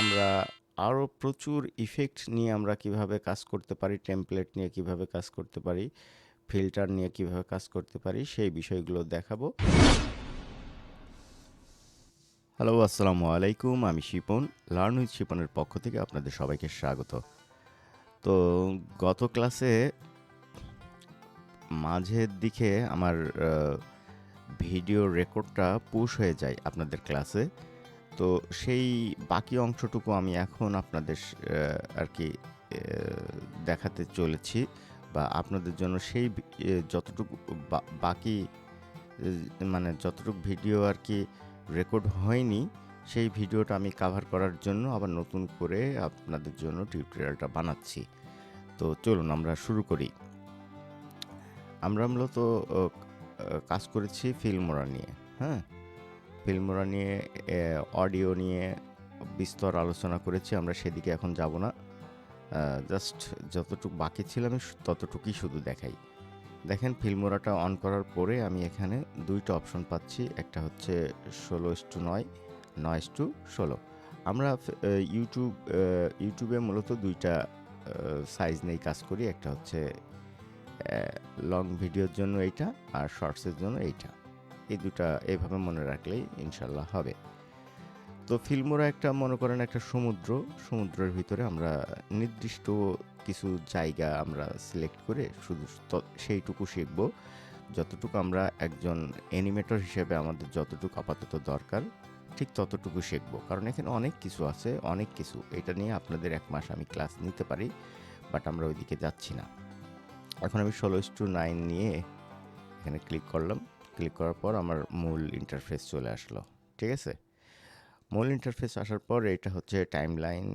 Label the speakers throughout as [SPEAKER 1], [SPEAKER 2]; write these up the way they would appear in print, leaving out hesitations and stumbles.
[SPEAKER 1] আমরা আরও প্রচুর ইফেক্ট নিয়ে আমরা কিভাবে কাজ করতে পারি, টেমপ্লেট নিয়ে কিভাবে কাজ করতে পারি, ফিল্টার নিয়ে কিভাবে কাজ করতে পারি, সেই বিষয়গুলো দেখাবো। হ্যালো, আসসালামু আলাইকুম। আমি শিপন, লার্ন উইথ শিপনের পক্ষ থেকে আপনাদের সবাইকে স্বাগত। তো গত ক্লাসে মাঝের দিকে আমার ভিডিও রেকর্ডটা পুশ হয়ে যায় আপনাদের ক্লাসে। তো সেই বাকি অংশটুকু আমি এখন আপনাদের আর কি দেখাতে চলেছি, বা আপনাদের জন্য সেই যতটুকু বাকি মানে যতটুকু ভিডিও আর কি রেকর্ড হয়নি, সেই ভিডিওটা আমি কাভার করার জন্য আবার নতুন করে আপনাদের জন্য টিউটোরিয়ালটা বানাচ্ছি। তো চলুন আমরা শুরু করি। আমরা মূলত কাজ করেছি ফিল্মোরা নিয়ে। হ্যাঁ, ফিল্মোরা নিয়ে অডিও নিয়ে বিস্তর আলোচনা করেছি। আমরা সেদিকে এখন যাব না, জাস্ট যতটুকু বাকি ছিল আমি ততটুকুই শুধু দেখাই। দেখেন, ফিল্মোরাটা অন করার পরে আমি এখানে দুইটা অপশন পাচ্ছি। একটা হচ্ছে 16:9, 9:16। আমরা ইউটিউবে মূলত দুইটা সাইজ নিয়েই কাজ করি। একটা হচ্ছে লং ভিডিওর জন্য এইটা, আর শর্টসের জন্য এইটা। এই দুটা এইভাবে মনে রাখলেই ইনশাল্লাহ হবে। তো ফিল্মোরা একটা, মনে করেন একটা সমুদ্রের ভিতরে আমরা নির্দিষ্ট কিছু জায়গা আমরা সিলেক্ট করে শুধু সেইটুকু শিখব, যতটুকু আমরা একজন অ্যানিমেটর হিসেবে আমাদের যতটুকু আপাতত দরকার ঠিক ততটুকু শিখব। কারণ এখানে অনেক কিছু আছে, অনেক কিছু। এটা নিয়ে আপনাদের 1 মাস আমি ক্লাস নিতে পারি, বাট আমরা ওইদিকে যাচ্ছি না। এখন আমি 16:9 নিয়ে এখানে ক্লিক করলাম। ক্লিক করার পর আমার মূল ইন্টারফেস চলে আসলো। ঠিক আছে, মূল ইন্টারফেস আসার পর এটা হচ্ছে টাইমলাইন।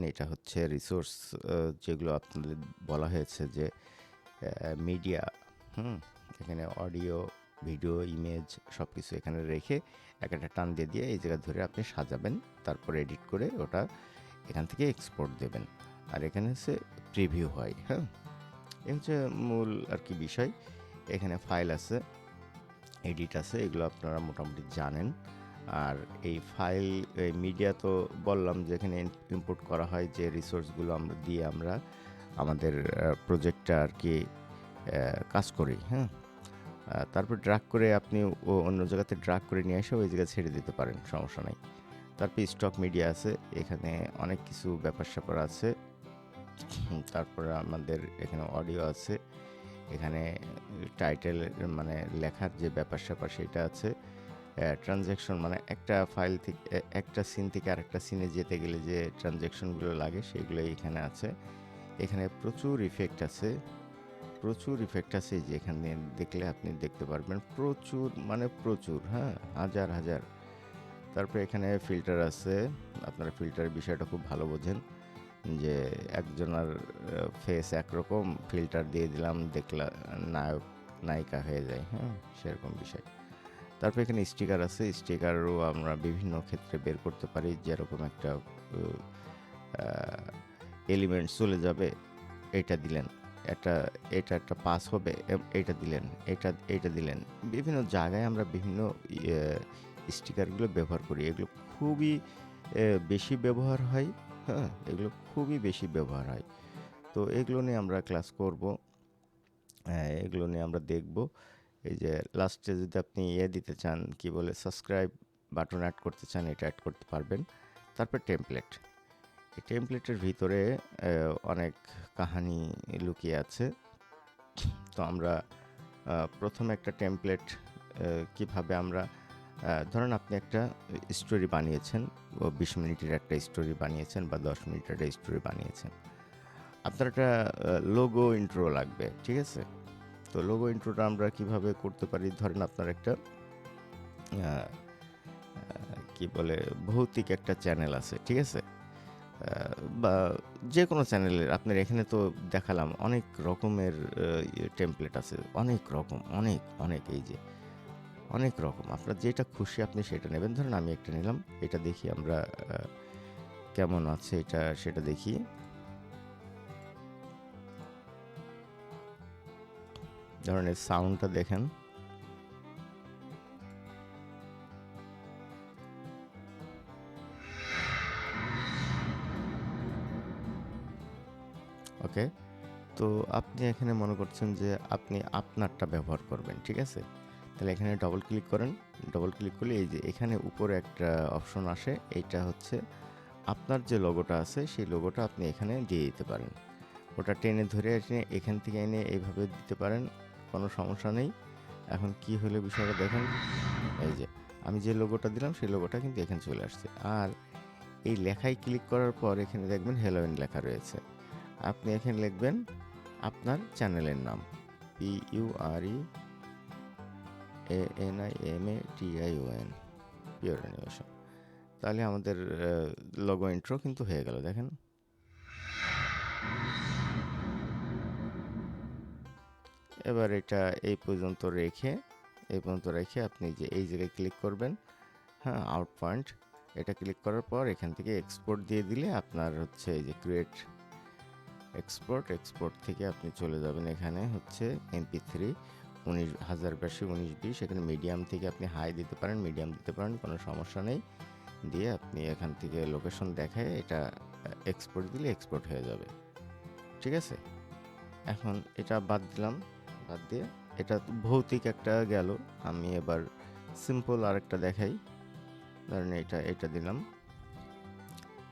[SPEAKER 1] এটা হচ্ছে রিসোর্স, যেগুলো আপনাদের বলা হয়েছে যে মিডিয়া। এখানে অডিও, ভিডিও, ইমেজ সব কিছু এখানে রেখে একটা টান দিয়ে এই জায়গা ধরে আপনি সাজাবেন, তারপর এডিট করে ওটা এখান থেকে এক্সপোর্ট দেবেন। আর এখানে হচ্ছে প্রিভিউ হয়। হ্যাঁ, এই হচ্ছে মূল আর কি বিষয়। এখানে ফাইল আছে, এডিট আছে, এগুলো আপনারা মোটামুটি জানেন। আর এই ফাইল, এই মিডিয়া তো বললাম যে এখানে ইম্পোর্ট করা হয় যে রিসোর্সগুলো আমরা দিয়ে আমরা আমাদের প্রজেক্টটা আর কি কাজ করি। হ্যাঁ, তারপর ড্রাগ করে আপনি অন্য জায়গাতে ড্রাগ করে নিয়ে এসে ওই জায়গায় ছেড়ে দিতে পারেন, সমস্যা নাই। তারপর স্টক মিডিয়া আছে, এখানে অনেক কিছু ব্যাপার স্যাপার আছে। তারপরে আমাদের এখানে অডিও আছে, এখানে টাইটেল মানে লেখার যে ব্যাপার স্যাপার সেটা আছে। ট্রানজ্যাকশন মানে একটা ফাইল থেকে একটা সিন থেকে আরেকটা সিনে যেতে গেলে যে ট্রানজ্যাকশনগুলো লাগে সেগুলো এখানে আছে। এখানে প্রচুর ইফেক্ট আছে, যে এখানে দেখলে আপনি দেখতে পারবেন প্রচুর, মানে প্রচুর। হ্যাঁ, হাজার হাজার। তারপরে এখানে ফিল্টার আছে। আপনারা ফিল্টারের বিষয়টা খুব ভালো বোঝেন, যে একজনের ফেস একরকম, ফিল্টার দিয়ে দিলাম, দেখলা নায়ক নায়িকা হয়ে যায়। হ্যাঁ, সেরকম বিষয়। তারপর এখানে স্টিকার আছে। স্টিকারও আমরা বিভিন্ন ক্ষেত্রে বের করতে পারি। যেরকম একটা এলিমেন্ট চলে যাবে, এটা দিলেন, এটা একটা পাস হবে, এইটা দিলেন, এইটা দিলেন। বিভিন্ন জায়গায় আমরা বিভিন্ন স্টিকারগুলো ব্যবহার করি। এগুলো খুবই বেশি ব্যবহার হয়। হ্যাঁ, এগুলো খুবই বেশি ব্যবহার হয়। তো এগুলো নিয়ে আমরা ক্লাস করব, এগুলো নিয়ে আমরা দেখব। এই যে লাস্টে যদি আপনি দিতে চান, কি বলে, সাবস্ক্রাইব বাটন অ্যাড করতে চান, এটা অ্যাড করতে পারবেন। তারপর টেমপ্লেট। এই টেমপ্লেটের ভিতরে অনেক কাহানি লুকিয়ে আছে। তো আমরা প্রথমে একটা টেমপ্লেট কিভাবে আমরা, ধরেন আপনি একটা স্টোরি বানিয়েছেন, 20 মিনিটের একটা স্টোরি বানিয়েছেন বা 10 মিনিটের একটা স্টোরি বানিয়েছেন। আপনার একটা লোগো ইন্ট্রো লাগবে, ঠিক আছে? তো লোগো ইন্ট্রোটা আমরা কিভাবে করতে পারি? ধরেন আপনার একটা কি বলে, ভৌতিক একটা চ্যানেল আছে, ঠিক আছে? বা যে কোনো চ্যানেলের, আপনার এখানে তো দেখালাম অনেক রকমের টেমপ্লেট আছে, অনেক রকম, অনেক অনেক, এই যে অনেক রকম। আপনার যেটা খুশি আপনি সেটা নেবেন। ধরেন আমি একটা নিলাম, এটা দেখি আমরা কেমন আছে, এটা সেটা দেখি। ধরেন এর সাউন্ডটা দেখেন। ওকে, তো আপনি এখানে মনে করছেন যে আপনি আপনারটা ব্যবহার করবেন, ঠিক আছে? তাহলে এখানে ডবল ক্লিক করেন। ডবল ক্লিক করলে এই যে এখানে উপরে একটা অপশন আসে, এইটা হচ্ছে আপনার যে লোগোটা আছে সেই লোগোটা আপনি এখানে দিয়ে দিতে পারেন। ওটা টেনে ধরে এনে এখান থেকে এনে এইভাবে দিতে পারেন, কোনো সমস্যা নেই। এখন কি হলো বিষয়টা দেখেন, এই যে আমি যে লোগোটা দিলাম সেই লোগোটা কিন্তু এখানে চলে আসছে। আর এই লেখায় ক্লিক করার পর এখানে দেখবেন হেলোইন লেখা রয়েছে। আপনি এখানে লিখবেন আপনার চ্যানেলের নাম, PUREANIMATION, পিওর অ্যানিমেশন। তাহলে আমাদের লোগো ইন্ট্রো কিন্তু হয়ে গেল, দেখেন। এবার এটা এই পর্যন্ত রেখে আপনি যে এই জায়গায় ক্লিক করবেন, হ্যাঁ, আউট পয়েন্ট, এটা ক্লিক করার পর এখান থেকে এক্সপোর্ট দিয়ে দিলে আপনার হচ্ছে এই যে ক্রিয়েট এক্সপোর্ট থেকে আপনি চলে যাবেন এখানে হচ্ছে MP3 1080x1920, এখানে মিডিয়াম থেকে আপনি হাই দিতে পারেন, মিডিয়াম দিতে পারেন, কোনো সমস্যা নেই। দিয়ে আপনি এখান থেকে লোকেশন দেখায় এটা এক্সপোর্ট দিলে এক্সপোর্ট হয়ে যাবে, ঠিক আছে? এখন এটা বাদ দিলাম, বাদ দিয়ে এটা ভৌতিক একটা গেল। আমি এবার সিম্পল আরেকটা দেখাই। ধরেন এটা দিলাম,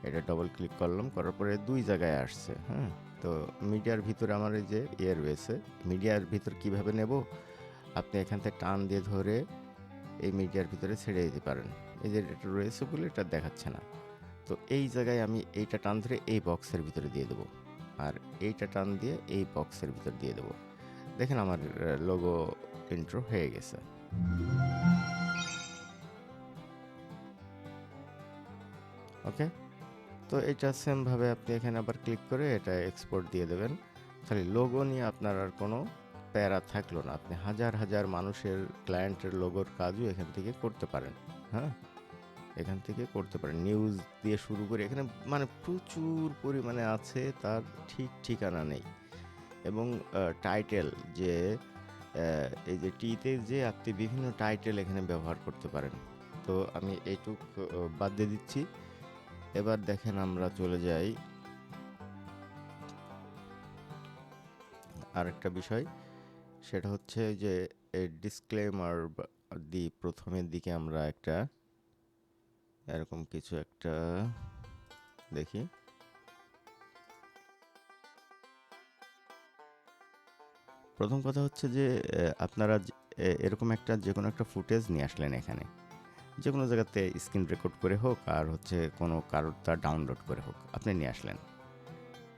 [SPEAKER 1] এটা ডবল ক্লিক করলাম, করার পরে দুই জায়গায় আসছে, হ্যাঁ। তো মিডিয়ার ভিতরে আমার এই যে রয়েছে, মিডিয়ার ভিতর কিভাবে নেব, আপনি এখান থেকে টান দিয়ে ধরে এই মিডিয়ার ভিতরে ছেড়ে দিতে পারেন। এই যে এটা রয়েছে বলে এটা দেখাচ্ছে না। তো এই জায়গায় আমি এইটা টান ধরে এই বক্সের ভিতরে দিয়ে দেবো, আর এইটা টান দিয়ে এই বক্সের ভিতর দিয়ে দেবো। দেখেন আমার লোগো ইন্ট্রো হয়ে গেছে। ওকে, তো এটা সেমভাবে আপনি এখানে আবার ক্লিক করে এটা এক্সপোর্ট দিয়ে দেবেন। খালি লোগো নিয়ে আপনার আর কোনো প্যারা থাকলো না। আপনি হাজার হাজার মানুষের ক্লায়েন্টের লোগোর কাজও এখান থেকে করতে পারেন, হ্যাঁ, এখান থেকে করতে পারেন। নিউজ দিয়ে শুরু করে এখানে মানে প্রচুর পরিমাণে আছে, তার ঠিক ঠিকানা নেই। এবং টাইটেল যে এই যে টিতে যে আপনি বিভিন্ন টাইটেল এখানে ব্যবহার করতে পারেন। তো আমি এইটুক বাদ দিয়ে দিচ্ছি। এবার দেখেন আমরা চলে যাই আরেকটা বিষয়, সেটা হচ্ছে যে ডিসক্লেমার দিই প্রথমের দিকে আমরা একটা এরকম কিছু একটা দেখি। প্রথম কথা হচ্ছে যে আপনারা এরকম একটা যে কোনো একটা ফুটেজ নিয়ে আসলেন এখানে, যে কোনো জায়গাতে স্ক্রিন রেকর্ড করে হোক আর হচ্ছে কোনো কারোর তা ডাউনলোড করে হোক, আপনি নিয়ে আসলেন।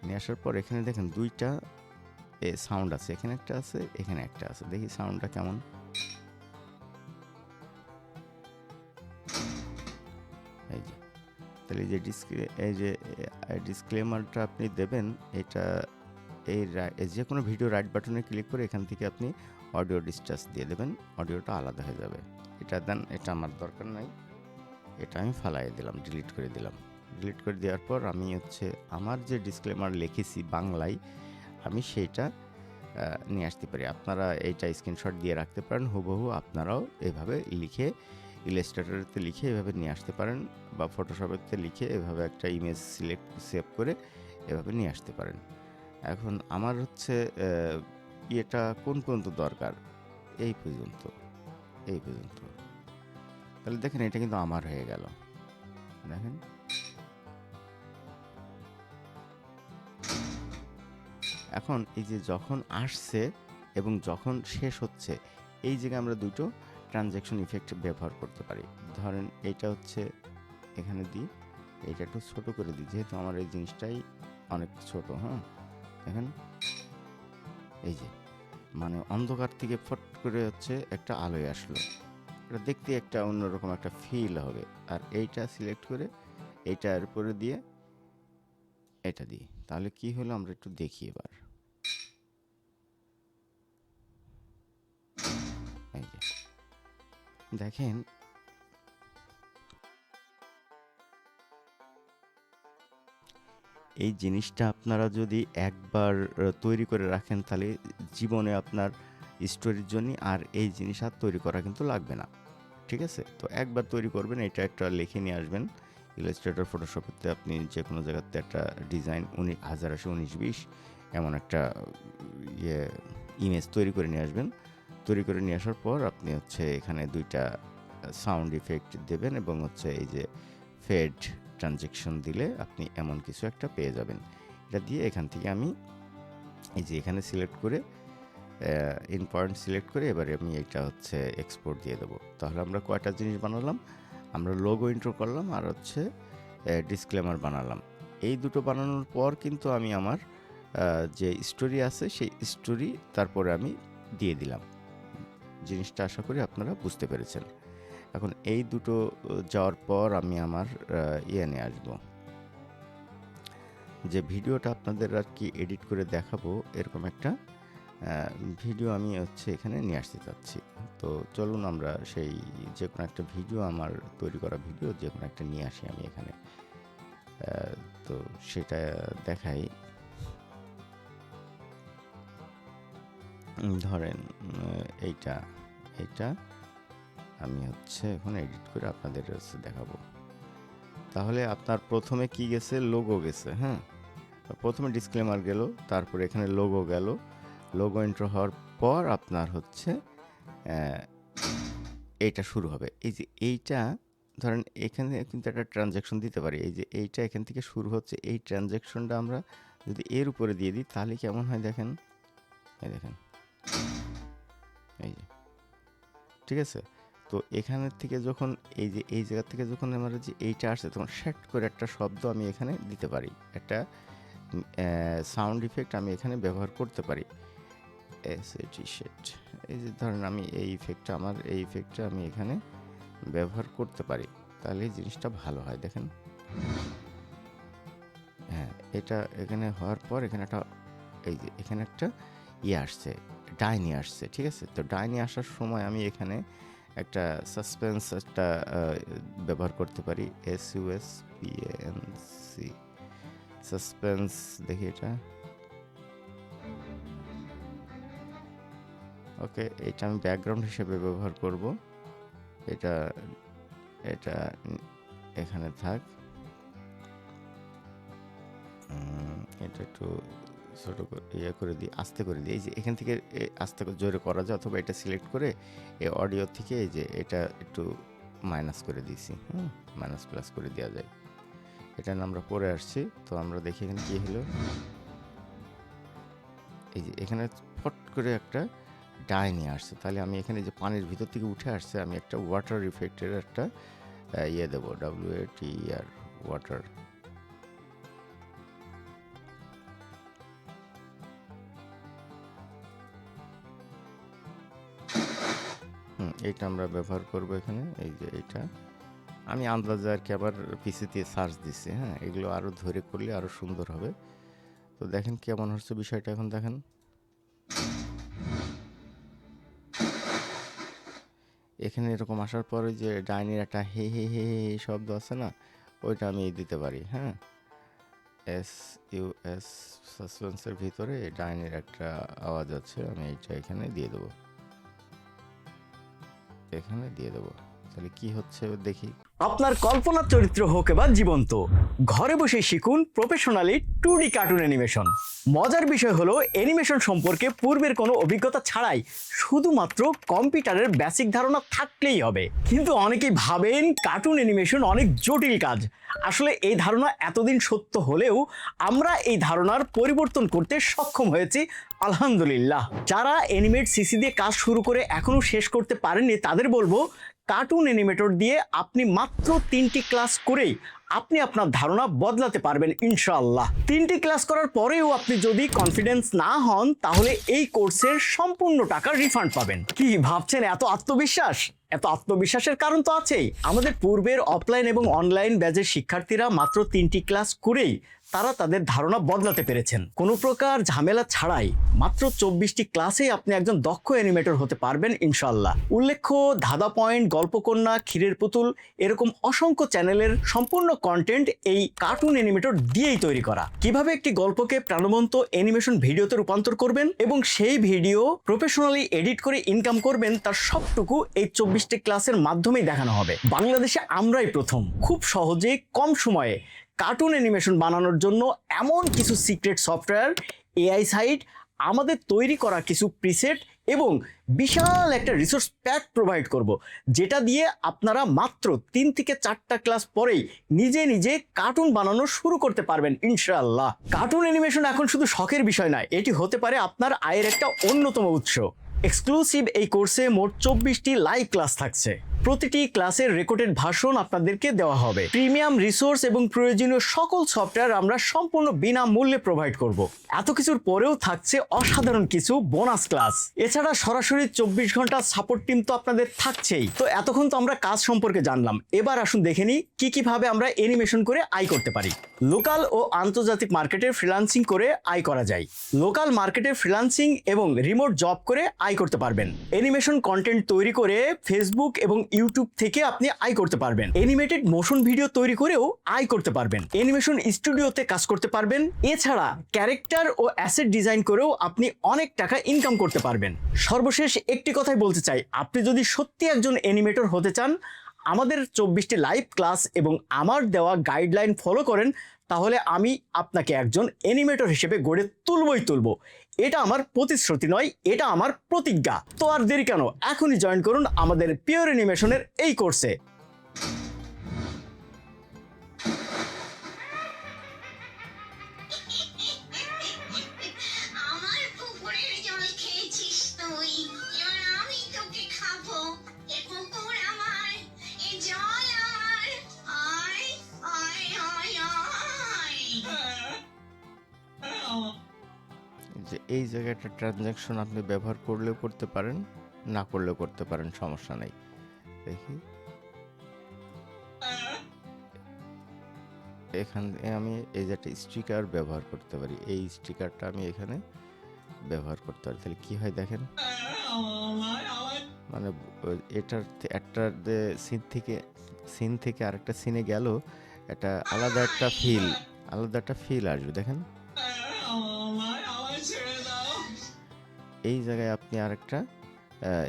[SPEAKER 1] নিয়ে আসার পর এখানে দেখেন দুইটা সাউন্ড আছে, এখানে একটা আছে, এখানে একটা আছে। দেখি সাউন্ডটা কেমন। এই যে, তাহলে এই যে ডিসক্লেমারটা আপনি দেবেন, এটা যে কোনো ভিডিও রাইট বাটনে ক্লিক করে এখান থেকে আপনি অডিও ডিসটান্স দিয়ে দেবেন, অডিওটা আলাদা হয়ে যাবে। এটা দেন, এটা আমার দরকার নাই, এটা আমি ফালাই দিলাম, ডিলিট করে দিলাম। ডিলিট করে দেওয়ার পর আমি হচ্ছে আমার যে ডিসক্লেমার লিখেছি বাংলায়, আমি সেইটা নিয়ে আসতে পারি। আপনারা এইটা স্ক্রিনশট দিয়ে রাখতে পারেন, হুবহু আপনারাও এভাবে লিখে ইলাস্ট্রেটরেতে লিখে এভাবে নিয়ে আসতে পারেন, বা ফটোশপেতে লিখে এভাবে একটা ইমেজ সেভ করে এভাবে নিয়ে আসতে পারেন। এখন আমার হচ্ছে ইয়েটা কোন পর্যন্ত দরকার, এই পর্যন্ত, এই পর্যন্ত। তাহলে দেখেন এটা কিন্তু আমার হয়ে গেল, দেখেন। এখন এই যে যখন আসছে এবং যখন শেষ হচ্ছে, এই জায়গায় আমরা দুটো ট্রানজ্যাকশন ইফেক্ট ব্যবহার করতে পারি। ধরেন এইটা হচ্ছে এখানে দিই, এইটা একটু ছোট করে দিই, যেহেতু আমার এই জিনিসটাই অনেক ছোট, হ্যাঁ। দেখেন এই যে মানে অন্ধকার থেকে ফট করে হচ্ছে একটা আলোয় আসলো, এটা দেখতে একটা অন্যরকম একটা ফিল হবে। আর এইটা সিলেক্ট করে এইটার উপরে দিয়ে এটা দিই, তাহলে কি হলো আমরা একটু দেখি এবার। এই যে দেখেন, এই জিনিসটা আপনারা যদি একবার তৈরি করে রাখেন, তাহলে জীবনে আপনার স্টোরির জন্য আর এই জিনিস আর তৈরি করা কিন্তু লাগবে না, ঠিক আছে? তো একবার তৈরি করবেন, এটা একটা লিখে নিয়ে আসবেন ইলাস্ট্রেটর, ফটোশপেতে আপনি যে কোনো জায়গাতে একটা ডিজাইন 1080x1920 এমন একটা ইয়ে ইমেজ তৈরি করে নিয়ে আসবেন। তৈরি করে নিয়ে আসার পর আপনি হচ্ছে এখানে 2টা সাউন্ড ইফেক্ট দেবেন এবং হচ্ছে এই যে ফেড ট্রানজেকশন দিলে আপনি এমন কিছু একটা পেয়ে যাবেন। এটা দিয়ে এখান থেকে আমি এই যে এখানে সিলেক্ট করে ইন পয়েন্ট সিলেক্ট করে এবারে আমি এটা হচ্ছে এক্সপোর্ট দিয়ে দেবো। তাহলে আমরা কয়টা জিনিস বানালাম, আমরা লোগো ইন্ট্রো করলাম আর হচ্ছে ডিসক্লেমার বানালাম। এই দুটো বানানোর পর কিন্তু আমি আমার যে স্টোরি আছে সেই স্টোরি তারপরে আমি দিয়ে দিলাম। জিনিসটা আশা করি আপনারা বুঝতে পেরেছেন। এখন এই দুটো যাওয়ার পর আমি আমার ইয়ে নিয়ে আসবো, যে ভিডিওটা আপনাদের আর কি এডিট করে দেখাবো এরকম একটা ভিডিও আমি হচ্ছে এখানে নিয়ে আসতে চাচ্ছি। তো চলুন আমরা সেই যে কোনো একটা ভিডিও, আমার তৈরি করা ভিডিও যে কোনো একটা নিয়ে আসি আমি এখানে। তো সেটা দেখাই। ধরেন এইটা আমি হচ্ছে এখন এডিট করে আপনাদের হচ্ছে দেখাবো। তাহলে আপনার প্রথমে কি গেছে, লোগো গেছে। হ্যাঁ, প্রথমে ডিসক্লেমার গেল, তারপরে এখানে লোগো গেল। লোগো ইন্ট্রো হওয়ার পর আপনার হচ্ছে এইটা শুরু হবে। এই যে এইটা ধরেন এখানে কিন্তু একটা ট্রানজ্যাকশন দিতে পারি। এই যে এইটা এখান থেকে শুরু হচ্ছে, এই ট্রানজ্যাকশনটা আমরা যদি এর উপরে দিয়ে দিই তাহলে কেমন হয় দেখেন। এই দেখেন, এই যে ঠিক আছে। তো এখানের থেকে যখন এই যে এই জায়গা থেকে যখন আমার যে এইটা আসছে তখন শ্যাট করে একটা শব্দ আমি এখানে দিতে পারি, একটা সাউন্ড ইফেক্ট আমি এখানে ব্যবহার করতে পারি। এই যে ধরেন আমি এই ইফেক্টটা আমি এখানে ব্যবহার করতে পারি, তাহলে এই জিনিসটা ভালো হয়। দেখেন, হ্যাঁ, এটা এখানে হওয়ার পর এখানে একটা এই যে এখানে একটা ইয়ে আসছে, ডাইনি আসছে। ঠিক আছে, তো ডাইনি আসার সময় আমি এখানে একটা সাসপেন্স একটা ব্যবহার করতে পারি, SUSPENS সাসপেন্স। দেখি এটা, ওকে, এটা আমি ব্যাকগ্রাউন্ড হিসেবে ব্যবহার করব। এটা এখানে থাক। এটা একটু ছোট ইয়ে করে দিই, আস্তে করে দিই। এই যে এখান থেকে আস্তে করে জোরে করা যায়, অথবা এটা সিলেক্ট করে এই অডিও থেকে এই যে এটা একটু মাইনাস করে দিয়েছি। মাইনাস প্লাস করে দেওয়া যায়। এটা আমরা পরে আসছি। তো আমরা দেখি এখানে কী হলো। এই যে এখানে ফট করে একটা ডাইনি আসছে, তাহলে আমি এখানে যে পানির ভিতর থেকে উঠে আসছে আমি একটা ওয়াটার ইফেক্টের একটা ইয়ে দেবো, WATER, ওয়াটার। এইটা আমরা ব্যবহার করব এখানে। এই যে এইটা আমি আন্দাজে আর কি আবার পিসিতে সার্চ দিচ্ছি। হ্যাঁ, এগুলো আরও ধরে করলে আরও সুন্দর হবে। তো দেখেন কেমন হচ্ছে বিষয়টা। এখন দেখেন এখানে এরকম আসার পরে যে ডাইনির একটা হে হে হে হে শব্দ আছে না, ওইটা আমি দিতে পারি। হ্যাঁ, SUS সাসপেন্সের ভিতরে ডাইনির একটা আওয়াজ আছে, আমি এইটা এখানে দিয়ে দেবো। তাহলে কি হচ্ছে দেখি।
[SPEAKER 2] আপনার কল্পনার চরিত্র হোক এবার জীবন্ত, ঘরে বসে শিখুন প্রফেশনালি 2D কার্টুন অ্যানিমেশন। মজার বিষয় হলো অ্যানিমেশন সম্পর্কে পূর্বের কোনো অভিজ্ঞতা ছাড়াই শুধুমাত্র কম্পিউটারের বেসিক ধারণা থাকলেই হবে। কিন্তু অনেকেই ভাবেন কার্টুন অ্যানিমেশন অনেক জটিল কাজ। আসলে এই ধারণা এতদিন সত্য হলেও আমরা এই ধারণার পরিবর্তন করতে সক্ষম হয়েছি আলহামদুলিল্লাহ। যারা অ্যানিমেট সিসি দিয়ে কাজ শুরু করে এখনো শেষ করতে পারেননি তাদের বলবো, কার্টুন অ্যানিমেটর দিয়ে আপনি মাত্র 3টি ক্লাস করেই আপনি আপনার ধারণা বদলাতে পারবেন ইনশাআল্লাহ। 3টি ক্লাস করার পরেও আপনি যদি কনফিডেন্স না হন তাহলে এই কোর্সের সম্পূর্ণ টাকা রিফান্ড পাবেন। কি ভাবছেন এত আত্মবিশ্বাস? এত আত্মবিশ্বাসের কারণ তো আছেই। আমাদের পূর্বের অফলাইন এবং অনলাইন ব্যাচের শিক্ষার্থীরা মাত্র 3টি ক্লাস করেই তারা তাদের ধারণা বদলাতে পেরেছেন, কোনো প্রকার ঝামেলা ছাড়াই। মাত্র 24টি ক্লাসে আপনি একজন দক্ষ অ্যানিমেটর হতে পারবেন ইনশাআল্লাহ। উল্লেখ্য, ধাঁধা পয়েন্ট, গল্পকন্যা, ক্ষীরের পুতুল এরকম অসংখ্য চ্যানেলের সম্পূর্ণ কন্টেন্ট এই কার্টুন অ্যানিমেটর দিয়েই তৈরি করা। কিভাবে একটি গল্পকে প্রাণবন্ত অ্যানিমেশন ভিডিওতে রূপান্তর করবেন এবং সেই ভিডিও প্রফেশনালি এডিট করে ইনকাম করবেন, তার সবটুকু এই 24টি ক্লাসের মাধ্যমেই দেখানো হবে। বাংলাদেশে আমরাই প্রথম খুব সহজে কম সময়ে কার্টুন অ্যানিমেশন বানানোর জন্য এমন কিছু সিক্রেট সফটওয়্যার এআই সাইট, আমাদের তৈরি করা কিছু প্রিসেট এবং বিশাল একটা রিসোর্স প্যাক প্রোভাইড করব, যেটা দিয়ে আপনারা মাত্র 3 থেকে 4টা ক্লাস পরেই নিজে নিজে কার্টুন বানানো শুরু করতে পারবেন ইনশাআল্লাহ। কার্টুন অ্যানিমেশন এখন শুধু শখের বিষয় নয়, এটি হতে পারে আপনার আয়ের একটা অন্যতম উৎস। এক্সক্লুসিভ এই কোর্সে মোট 24টি লাইভ ক্লাস থাকছে। প্রতিটি ক্লাসের রেকর্ডেড ভার্সন আপনাদেরকে দেওয়া হবে। প্রিমিয়াম রিসোর্স এবং প্রয়োজনীয় সকল সফটওয়্যার আমরা সম্পূর্ণ বিনামূল্যে প্রোভাইড করব। এত কিছুর পরেও থাকছে অসাধারণ কিছু বোনাস ক্লাস। এছাড়া সরাসরি 24 ঘন্টা সাপোর্ট টিম তো আপনাদের থাকছেই। তো এতক্ষণ তো আমরা কাজ সম্পর্কে জানলাম, এবার আসুন দেখে নিই কিভাবে আমরা অ্যানিমেশন করে আয় করতে পারি। লোকাল ও আন্তর্জাতিক মার্কেটে ফ্রিল্যান্সিং করে আয় করা যায়। লোকাল মার্কেটে ফ্রিল্যান্সিং এবং রিমোট জব করে আয় করতে পারবেন। অ্যানিমেশন কন্টেন্ট তৈরি করে ফেসবুক এবং ইউটিউব থেকে আপনি আয় করতে পারবেন। অ্যানিমেটেড মোশন ভিডিও তৈরি করেও আয় করতে পারবেন। অ্যানিমেশন স্টুডিওতে কাজ করতে পারবেন। এছাড়া ক্যারেক্টার ও অ্যাসেট ডিজাইন করেও আপনি অনেক টাকা ইনকাম করতে পারবেন। সর্বশেষ একটি কথাই বলতে চাই, আপনি যদি সত্যি একজন অ্যানিমেটর হতে চান, আমাদের 24টি লাইভ ক্লাস এবং আমার দেওয়া গাইডলাইন ফলো করেন, তাহলে আমি আপনাকে একজন অ্যানিমেটর হিসেবে গড়ে তুলব। এটা আমার প্রতিশ্রুতি নয়, এটা আমার প্রতিজ্ঞা। তো আর দেরি কেন, এখনই জয়েন করুন আমাদের পিওর অ্যানিমেশনের এই কোর্সে।
[SPEAKER 3] আমার পুকুরের জল খেয়েছিস তুই, এবার আমি তোকে খাবো। এ পুকুর আমার, এ জল আমার। আয় আয় আয় আয়।
[SPEAKER 1] যে এই জায়গাটা ট্রানজ্যাকশন আপনি ব্যবহার করলেও করতে পারেন, না করলেও করতে পারেন, সমস্যা নেই। দেখি এখানে আমি এই যে একটা স্টিকার ব্যবহার করতে পারি, এই স্টিকারটা আমি এখানে ব্যবহার করতে পারি। তাহলে কি হয় দেখেন, মানে এটার একটা সিন থেকে আরেকটা সিনে গেল, একটা আলাদা একটা ফিল আসবে। দেখেন এই জায়গায় আপনি আরেকটা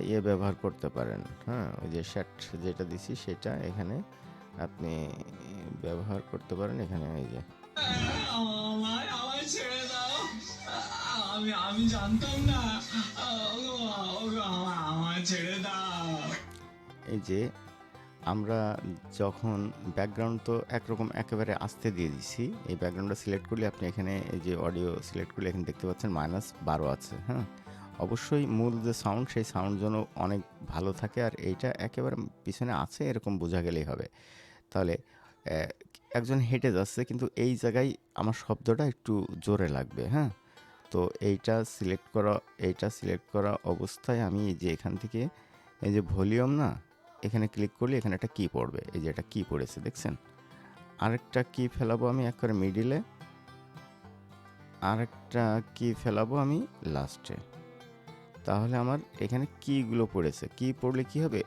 [SPEAKER 1] ইয়ে ব্যবহার করতে পারেন। হ্যাঁ, ওই যে শ্যাট যেটা দিছি সেটা এখানে আপনি ব্যবহার করতে পারেন। এখানে এই যে
[SPEAKER 4] আমি জানতাম না, আমার ছেড়ে দাও।
[SPEAKER 1] এই যে আমরা যখন ব্যাকগ্রাউন্ড তো একরকম একেবারে আস্তে দিয়ে দিছি, এই ব্যাকগ্রাউন্ডটা সিলেক্ট করলে আপনি এখানে এই যে অডিও সিলেক্ট করলে এখানে দেখতে পাচ্ছেন -12 আছে। হ্যাঁ, অবশ্যই মূল যে সাউন্ড, সেই সাউন্ড যেন অনেক ভালো থাকে, আর এইটা একেবারে পিছনে আছে এরকম বোঝা গেলেই হবে। তাহলে একজন হেঁটে যাচ্ছে, কিন্তু এই জায়গায় আমার শব্দটা একটু জোরে লাগবে। হ্যাঁ, তো এইটা সিলেক্ট করা অবস্থায় আমি এই যে এখান থেকে এই যে ভলিউম না, এখানে ক্লিক করলে এখানে একটা কি পড়বে, এই যে একটা কি পড়েছে দেখছেন। আরেকটা কি ফেলাবো আমি একবারে মিডিলে, আরেকটা কি ফেলাবো আমি লাস্টে। তাহলে আমার এখানে কিগুলো পড়েছে, কি পড়লে কি হবে,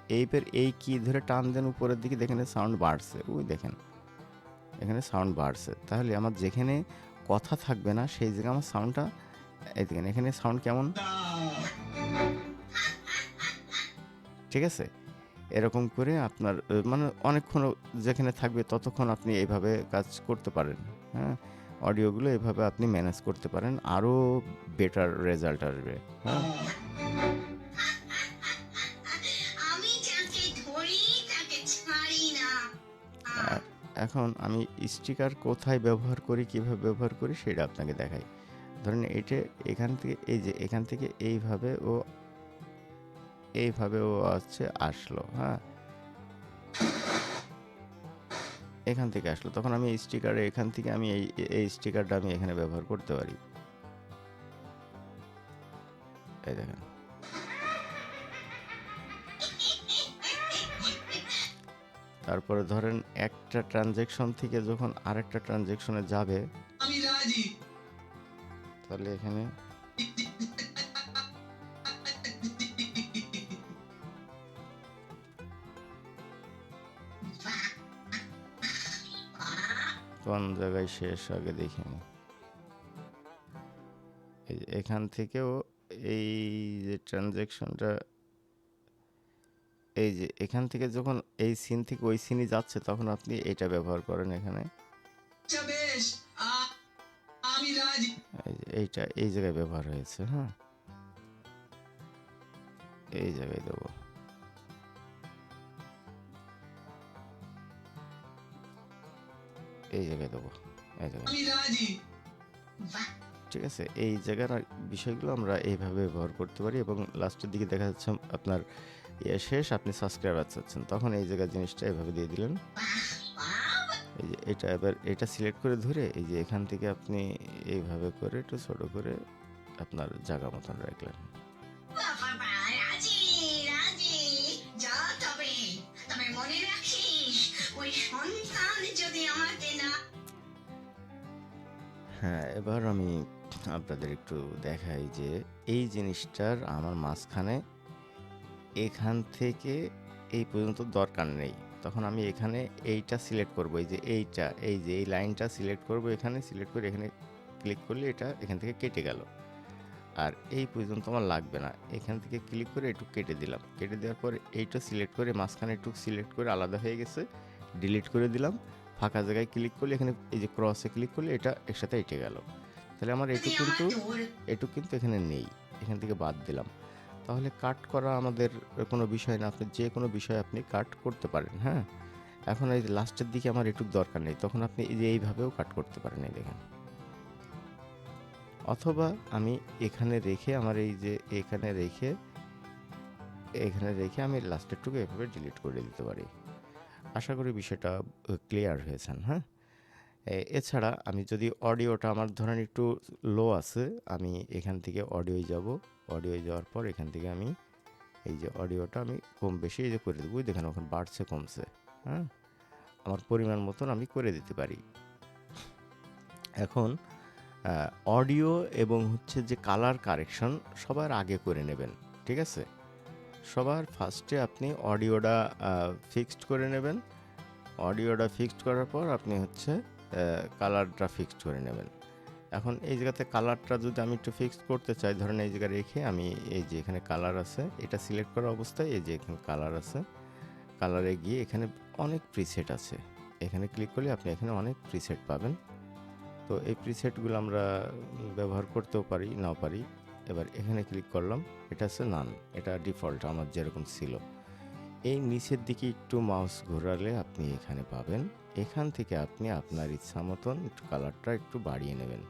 [SPEAKER 1] এই কি ধরে টান দেন উপরের দিকে, দেখেন সাউন্ড বাড়ছে। ওই দেখেন এখানে সাউন্ড বাড়ছে। তাহলে আমার যেখানে কথা থাকবে না সেই জায়গায় আমার সাউন্ডটা, এই দেখেন এখানে সাউন্ড কেমন, ঠিক আছে। এরকম করে আপনার মানে অনেকক্ষণ যেখানে থাকবে ততক্ষণ আপনি এইভাবে কাজ করতে পারেন। হ্যাঁ, অডিওগুলো এভাবে আপনি ম্যানেজ করতে পারেন, আরও বেটার রেজাল্ট আসবে। হ্যাঁ,
[SPEAKER 3] আমি যাকে ধরি তাকে ছাড়ি না।
[SPEAKER 1] এখন আমি স্টিকার কোথায় ব্যবহার করি, কিভাবে ব্যবহার করি সেটা আপনাকে দেখাই। ধরেন এখান থেকে এই যে এখান থেকে এইভাবে ও আসলো। হ্যাঁ, এখান থেকে আসলো, তখন আমি এই স্টিকারে এখান থেকে আমি এই স্টিকারটা আমি এখানে ব্যবহার করতে পারি। এই দেখেন, তারপরে ধরেন একটা ট্রানজ্যাকশন থেকে যখন আরেকটা ট্রানজ্যাকশনে যাবে,
[SPEAKER 4] আমি রাজি।
[SPEAKER 1] তাহলে এখানে কোন জায়গায় শেষ আগে দেখিনি। এখান থেকেও এই যে ট্রানজ্যাকশনটা, এই যে এখান থেকে যখন এই সিন থেকে ওই সিনই যাচ্ছে, তখন আপনি এটা ব্যবহার করেন এখানে।
[SPEAKER 4] বেশ, আমি রাজি।
[SPEAKER 1] এইটা এই জায়গায় ব্যবহার হয়েছে। হ্যাঁ, এই জায়গায় দেবো। এই জায়গায় দেবো, এই জায়গায়।
[SPEAKER 4] আমি রাজি।
[SPEAKER 3] বাহ,
[SPEAKER 1] ঠিক আছে, এই জায়গার বিষয়গুলো আমরা এইভাবে ব্যবহার করতে পারি এবং লাস্টের দিকে দেখা যাচ্ছে আপনার শেষ, আপনি সাবস্ক্রাইবার চাচ্ছেন, তখন এই জায়গার জিনিসটা এভাবে দিয়ে দিলেন।
[SPEAKER 3] বাহ,
[SPEAKER 1] এই যে এটা এবার এটা সিলেক্ট করে ধরে এই যে এখান থেকে আপনি এইভাবে করে একটু ছোট করে আপনার জায়গা মতন রাখলেন।
[SPEAKER 3] বাবা, রাজি রাজি। যা তবে, তবে মনে রাখিস ওই সন্তান যদি আমাকে না।
[SPEAKER 1] হ্যাঁ, এবার আমি আপনাদের একটু দেখাই যে এই জিনিসটার আমার মাঝখানে এখান থেকে এই পর্যন্ত দরকার নেই, তখন আমি এখানে এইটা সিলেক্ট করব, এই যে এইটা, এই যে এই লাইনটা সিলেক্ট করব, এখানে সিলেক্ট করে এখানে ক্লিক করলে এটা এখান থেকে কেটে গেল। আর এই পর্যন্ত আমার লাগবে না, এখান থেকে ক্লিক করে একটু কেটে দিলাম, কেটে দেওয়ার পর এইটা সিলেক্ট করে মাঝখানে একটু সিলেক্ট করে আলাদা হয়ে গেছে, ডিলিট করে দিলাম। ফাঁকা জায়গায় ক্লিক করলে এখানে এই যে ক্রসে ক্লিক করলে এটা একসাথে এঁটে গেল। তাহলে আমার
[SPEAKER 3] যদি আমার
[SPEAKER 1] এটুক কিন্তু এখানে নেই, এখান থেকে বাদ দিলাম। তাহলে কাট করা আমাদের কোনো বিষয় না, আপনি যে কোনো বিষয় আপনি কাট করতে পারেন। হ্যাঁ, এখন এই লাস্টের দিকে আমার এটুক দরকার নেই, তখন আপনি এই যে এইভাবেও কাট করতে পারেন, এই দেখেন। অথবা আমি এখানে রেখে আমার এই যে এখানে রেখে আমি লাস্টেরটুকু এভাবে ডিলিট করে দিতে পারি। আশা করি বিষয়টা ক্লিয়ার হয়েছেন। হ্যাঁ, এছাড়া আমি যদি অডিওটা আমার ধরেন একটু লো আছে, আমি এখান থেকে অডিও যাব, অডিও যাওয়ার পর এখান থেকে আমি এই যে অডিওটা আমি কম বেশি এই যে করে দেবো, দেখেন ওখানে বাড়ছে কমছে। হ্যাঁ, আমার পরিমাণ মতন আমি করে দিতে পারি। এখন অডিও এবং হচ্ছে যে কালার কারেকশন সবার আগে করে নেবেন। ঠিক আছে, সবার ফার্স্টে আপনি অডিওটা ফিক্সড করে নেবেন। অডিওটা ফিক্সড করার পর আপনি হচ্ছে কালারটা ফিক্সড করে নেবেন। এখন এই জায়গাতে কালারটা যদি আমি একটু ফিক্সড করতে চাই, ধরেন এই জায়গায় রেখে আমি এই যে এখানে কালার আছে এটা সিলেক্ট করা অবস্থায় এই যে এখানে কালার আছে, কালারে গিয়ে এখানে অনেক প্রিসেট আছে, এখানে ক্লিক করলে আপনি এখানে অনেক প্রিসেট পাবেন। তো এই প্রিসেটগুলো আমরা ব্যবহার করতেও পারি, নাও পারি। এবার এখানে ক্লিক করলাম, এটা হচ্ছে নান, এটা ডিফল্ট আমার যেরকম ছিল। এই নিচের দিকে একটু মাউস ঘোরালে আপনি এখানে পাবেন, এখান থেকে আপনি আপনার ইচ্ছা মতন একটু কালারটা একটু বাড়িয়ে নেবেন,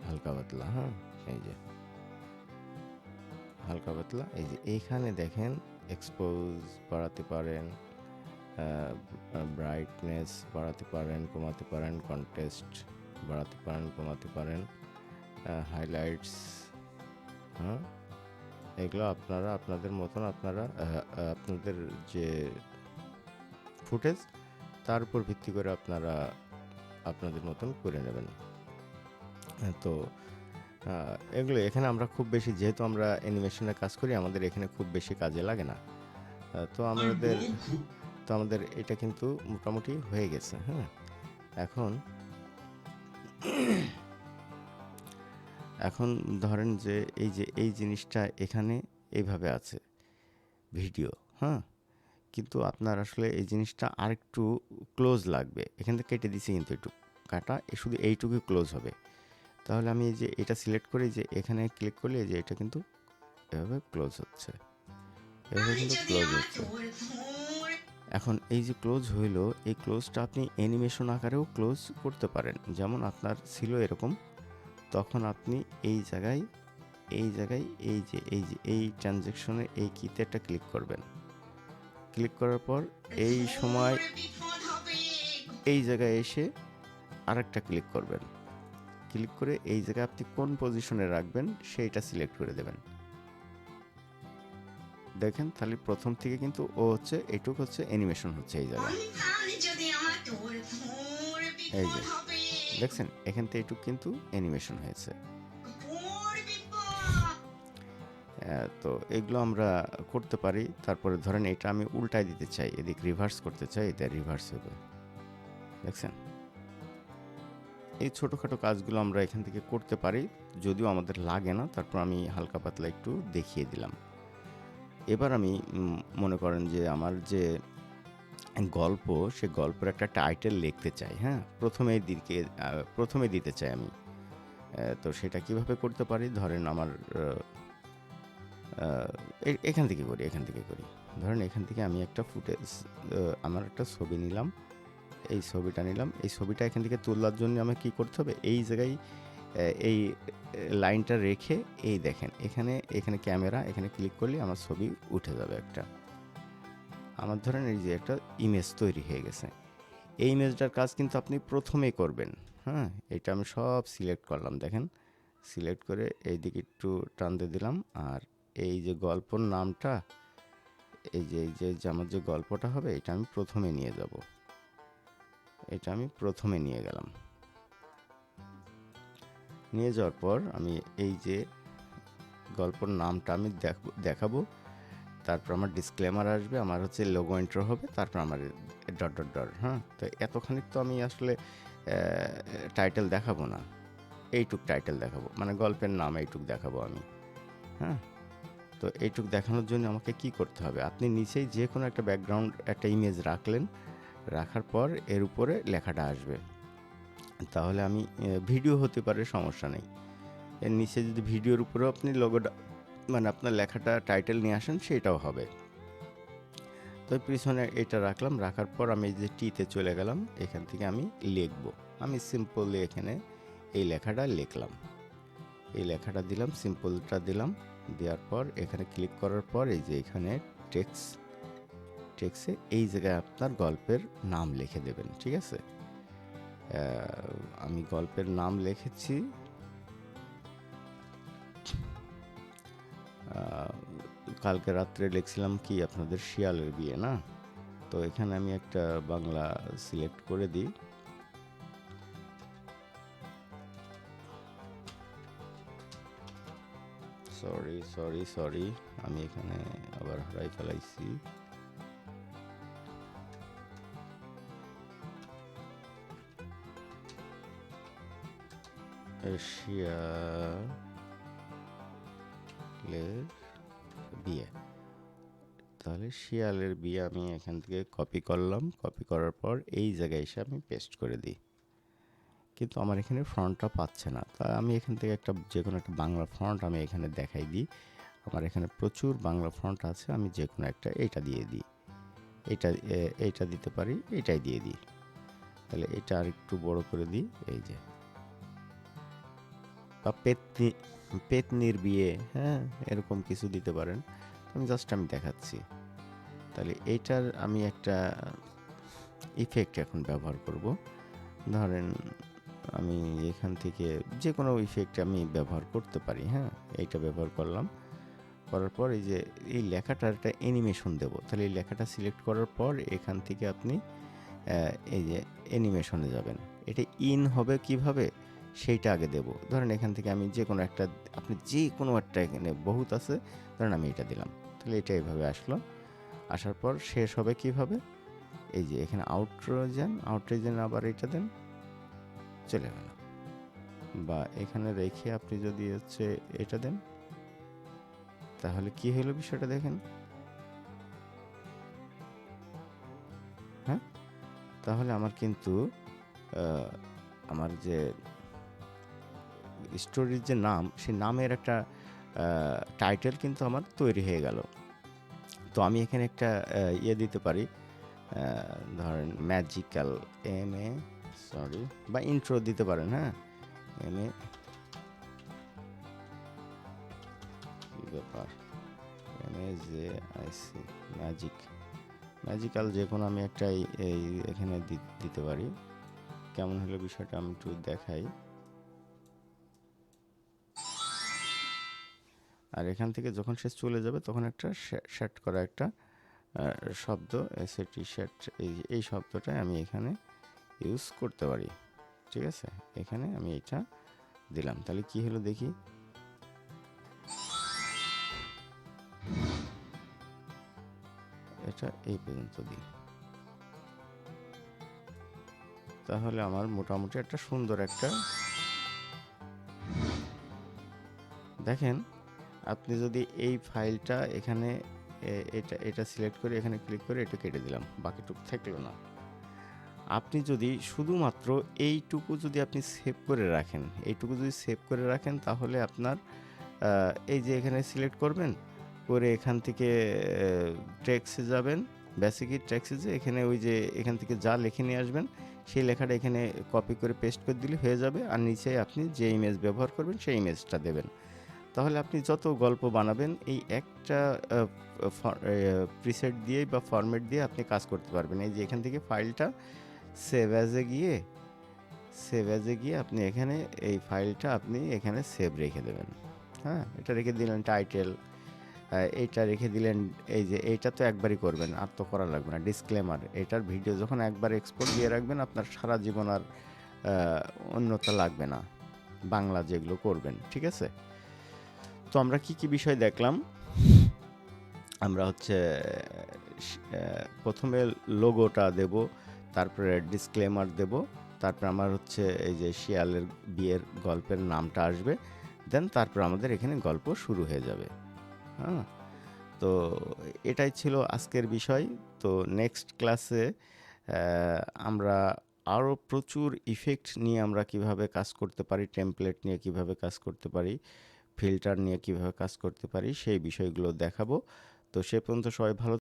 [SPEAKER 1] হালকা পাতলা। হ্যাঁ, এই যে হালকা পাতলা, এই যে এইখানে দেখেন এক্সপোজ বাড়াতে পারেন, ব্রাইটনেস বাড়াতে পারেন, কমাতে পারেন, কন্ট্রাস্ট বাড়াতে পারেন, কমাতে পারেন, হাইলাইটস। হ্যাঁ, এগুলো আপনারা আপনাদের মতন আপনারা আপনাদের যে ফুটেজ তার উপর ভিত্তি করে আপনারা আপনাদের মতন করে নেবেন। তো এগুলো এখানে আমরা খুব বেশি, যেহেতু আমরা অ্যানিমেশনের কাজ করি, আমাদের এখানে খুব বেশি কাজে লাগে না। তো আমাদের এটা কিন্তু মোটামুটি হয়ে গেছে। হ্যাঁ, এখন ধরেন যে এই জিনিসটা এখানে এইভাবে আছে ভিডিও। হ্যাঁ, কিন্তু আপনার আসলে এই জিনিসটা আরেকটু ক্লোজ লাগবে, এখান থেকে কেটে দিছি কিন্তু একটু কাটা, শুধু এইটুকু ক্লোজ হবে। তাহলে আমি এই যে এটা সিলেক্ট করি, যে এখানে ক্লিক করলে যে এটা কিন্তু এভাবে ক্লোজ হচ্ছে, এভাবে
[SPEAKER 3] আমি
[SPEAKER 1] কিন্তু
[SPEAKER 3] যদি
[SPEAKER 1] ক্লোজ
[SPEAKER 3] আমার
[SPEAKER 1] হচ্ছে।
[SPEAKER 3] তোর
[SPEAKER 1] এখন এই যে ক্লোজ হইলো, এই ক্লোজটা আপনি অ্যানিমেশন আকারেও ক্লোজ করতে পারেন, যেমন আপনার ছিল এরকম, তখন আপনি এই জায়গায় এই ট্রানজ্যাকশনে এই কিতে একটা ক্লিক করবেন, ক্লিক করার পর এই সময়
[SPEAKER 3] বিপদ হবে।
[SPEAKER 1] এই জায়গায় এসে আরেকটা ক্লিক করবেন, ক্লিক করে এই জায়গায় আপনি কোন পজিশনে রাখবেন সেইটা সিলেক্ট করে দেবেন। দেখেন তাহলে প্রথম থেকে কিন্তু ও হচ্ছে এইটুক হচ্ছে অ্যানিমেশন হচ্ছে এই জায়গায়,
[SPEAKER 3] সন্তান যদি আমার তোর
[SPEAKER 1] এই যে
[SPEAKER 3] বিপদ হবে।
[SPEAKER 1] দেখছেন এখান থেকে এইটুক কিন্তু অ্যানিমেশন হয়েছে।
[SPEAKER 3] তোর বিপদ।
[SPEAKER 1] তো এগুলো আমরা করতে পারি। তারপরে ধরেন এটা আমি উল্টায় দিতে চাই, এদিক রিভার্স করতে চাই, এটা রিভার্স হবে। দেখছেন, এই ছোটোখাটো কাজগুলো আমরা এখান থেকে করতে পারি, যদিও আমাদের লাগে না, তারপর আমি হালকা পাতলা একটু দেখিয়ে দিলাম। এবার আমি মনে করেন যে আমার যে গল্প, সে গল্পের একটা টাইটেল লিখতে চাই। হ্যাঁ, প্রথমে দিতে চাই আমি, তো সেটা কিভাবে করতে পারি, ধরেন আমার এখান থেকে করি। ধরেন এখান থেকে আমি একটা ফুটেজ, আমার একটা ছবি নিলাম, এই ছবিটা নিলাম। এই ছবিটা এখান থেকে তোলার জন্য আমাকে কী করতে হবে, এই জায়গায় এই লাইনটা রেখে, এই দেখেন এখানে ক্যামেরা, এখানে ক্লিক করলে আমার ছবি উঠে যাবে একটা। আমার ধরেন এই যে একটা ইমেজ তৈরি হয়ে গেছে। এই ইমেজটার কাজ কিন্তু আপনি প্রথমেই করবেন। হ্যাঁ, এটা আমি সব সিলেক্ট করলাম, দেখেন সিলেক্ট করে এইদিকে একটু টানতে দিলাম। আর এই যে গল্পর নামটা, এই যে আমার যে গল্পটা হবে, এটা আমি প্রথমে নিয়ে যাব। এটা আমি প্রথমে নিয়ে গেলাম। নিয়ে যাওয়ার পর আমি এই যে গল্পর নামটা আমি দেখাবো। তারপর আমার ডিসক্লেমার আসবে, আমার হচ্ছে লোগো এন্টার হবে, তারপর আমার ডট। হ্যাঁ, তো এতখানি তো আমি আসলে টাইটেল দেখাবো না, এইটুক টাইটেল দেখাবো, মানে গল্পের নাম এইটুক দেখাবো আমি। হ্যাঁ, তো এইটুক দেখানোর জন্য আমাকে কি করতে হবে, আপনি নিচেই যে কোনো একটা ব্যাকগ্রাউন্ড, একটা ইমেজ রাখলেন, রাখার পর এর উপরে লেখাটা আসবে। তাহলে আমি ভিডিও হতে পারে, সমস্যা নেই। এর নিচে যদি ভিডিওর উপরেও আপনি লোগোটা, মানে আপনার লেখাটা টাইটেল নিয়ে আসেন, সেটাও হবে। তো পিছনে এটা রাখলাম, রাখার পর আমি যে টিতে চলে গেলাম, এখান থেকে আমি লিখবো। আমি সিম্পলি এখানে এই লেখাটা লিখলাম, এই লেখাটা দিলাম, সিম্পলটা দিলাম। দেওয়ার পর এখানে ক্লিক করার পর এই যে এখানে টেক্সে এই জায়গায় আপনার গল্পের নাম লিখে দেবেন, ঠিক আছে? আমি গল্পের নাম লিখেছি, কালকে রাত্রে লিখছিলাম কি আপনাদের শিয়ালের বিয়ে, না? তো এখানে আমি একটা বাংলা সিলেক্ট করে দিই। সরি, আমি এখানে আবার হারাই ফেলাইছি। শিয়ালের বিয়ে, তাহলে শিয়ালের বিয়ে আমি এখান থেকে কপি করলাম। কপি করার পর এই জায়গায় এসে আমি পেস্ট করে দিই, কিন্তু আমার এখানে ফন্টটা পাচ্ছে না। তা আমি এখান থেকে যে কোনো একটা বাংলা ফন্ট আমি এখানে দেখাই দিই। আমার এখানে প্রচুর বাংলা ফন্ট আছে, আমি যে কোনো একটা এইটা দিয়ে দিই, এইটা দিতে পারি, এইটাই দিয়ে দিই। তাহলে এটা আর একটু বড় করে দিই, এই যে, বা পেতনির বিয়ে, হ্যাঁ, এরকম কিছু দিতে পারেন। আমি দেখাচ্ছি। তাহলে এইটার আমি একটা ইফেক্ট এখন ব্যবহার করব। ধরেন আমি এখান থেকে যে কোনো ইফেক্ট আমি ব্যবহার করতে পারি। হ্যাঁ, এইটা ব্যবহার করলাম, করার পর এই যে এই লেখাটার একটা অ্যানিমেশন দেব। তাহলে এই লেখাটা সিলেক্ট করার পর এখান থেকে আপনি এই যে অ্যানিমেশনে যাবেন। এটা ইন হবে কিভাবে, সেইটা আগে দেব। ধরেন এখান থেকে আমি যে কোনো একটা, আপনি যে কোনো একটা, এখানে বহুত আছে, ধরেন আমি এটা দিলাম। তাহলে এটা এইভাবে আসলো। আসার পর শেষ হবে কিভাবে, এই যে এখানে আউটরে যান, আবার এটা দেন, চলে গেল। বা এখানে রেখে আপনি যদি হচ্ছে এটা দেন, তাহলে কি হলো বিষয়টা দেখেন। হ্যাঁ, তাহলে আমার কিন্তু আমার যে স্টোরির যে নাম, সেই নামের একটা টাইটেল কিন্তু আমার তৈরি হয়ে গেল। তো আমি এখানে একটা দিতে পারি, ধরেন ম্যাজিক্যাল বা ইন্ট্রো দিতে পারেন। হ্যাঁ, কি ব্যাপার, ম্যাজিক্যাল যে কোনো আমি একটা এই এখানে দিতে পারি। কেমন হলো বিষয়টা আমি একটু দেখাই। আর এখান থেকে যখন সে চলে যাবে, তখন একটা সেট করা একটা শব্দ, এসএটি সেট, এই শব্দটা আমি এখানে ইউজ করতে পারি, ঠিক আছে? এখানে আমি এটা দিলাম, তাহলে কি হলো দেখি। এটা এই পর্যন্ত দিই, তাহলে আমার মোটামুটি একটা সুন্দর একটা, দেখেন, আপনি যদি এই ফাইলটা এখানে এটা সিলেক্ট করে এখানে ক্লিক করে এটা কেটে দিলাম, বাকিটুকু থাকলো না। আপনি যদি শুধুমাত্র এইটুকু যদি আপনি সেভ করে রাখেন, এইটুকু যদি সেভ করে রাখেন তাহলে আপনার এই যে এখানে সিলেক্ট করবেন, করে এখান থেকে টেক্সটে যাবেন, বেসিকই টেক্সটে যে এখানে ওই যে এখান থেকে যা লিখে নিয়ে আসবেন সেই লেখাটা এখানে কপি করে পেস্ট করে দিলে হয়ে যাবে। আর নিচে আপনি যে ইমেজ ব্যবহার করবেন সেই ইমেজটা দেবেন। তাহলে আপনি যত গল্প বানাবেন এই একটা প্রিসেট দিয়েই বা ফরম্যাট দিয়ে আপনি কাজ করতে পারবেন। এই যে এখান থেকে ফাইলটা সেভ অ্যাজে গিয়ে আপনি এখানে এই ফাইলটা আপনি এখানে সেভ রেখে দেবেন। হ্যাঁ, এটা রেখে দিলেন টাইটেল, এইটা রেখে দিলেন। এই যে এইটা তো একবারই করবেন, আর তো করা লাগবে না। ডিসক্লেমার, এটার ভিডিও যখন একবার এক্সপোর্ট দিয়ে রাখবেন আপনার সারা জীবন আর অন্যতা লাগবে না, বাংলা যেগুলো করবেন। ঠিক আছে, তো আমরা কি কি বিষয় দেখলাম? আমরা হচ্ছে প্রথমে লোগোটা দেব, তারপরে ডিসক্লেমার দেব, তারপর আমার হচ্ছে এই যে শিয়ালের বিয়ের গল্পের নামটা আসবে, দেন তারপর আমাদের এখানে গল্প শুরু হয়ে যাবে। হ্যাঁ, তো এটাই ছিল আজকের বিষয়। তো নেক্সট ক্লাসে আমরা আরও প্রচুর ইফেক্ট নিয়ে আমরা কিভাবে কাজ করতে পারি, টেমপ্লেট নিয়ে কিভাবে কাজ করতে পারি, ফিল্টার নিয়ে কিভাবে কাজ করতে পারি সেই বিষয়গুলো দেখাবো। তো সে পর্যন্ত সবাই ভালো